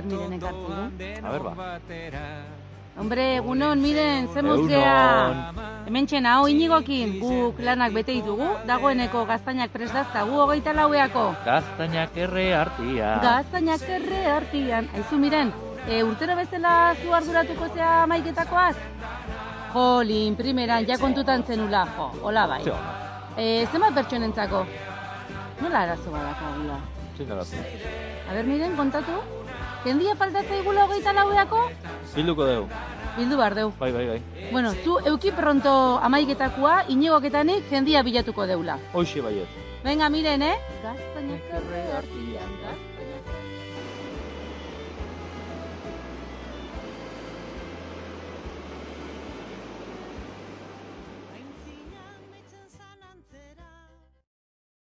Miren ekartzen du. A ver, ba. Hombre, egunon, Miren, zemuz gea. Hemen txena, Inigokin, guk lanak bete ditugu, dagoeneko gaztainak prestazta, gu 24eako. Gaztainak erre artian. Gaztainak erre artian. Aizu, Miren, urtero bezala zu arduratuko zea maiketakoaz? Jolin, primeran, ja kontutan zenula, jo, hola bai. Zenbat pertsonentzako? Nola arazo badakagula? Zein arazo? A ber, Miren, kontatu? Jendia falta zaigula 24eako? Bilduko dugu. Bildu behar deu. Bai. Bueno, zu euki pronto amaiketakoa, Inigoketanik jendia bilatuko deula. Hoxe baiet. Venga, Miren, Gaztainak erre artian.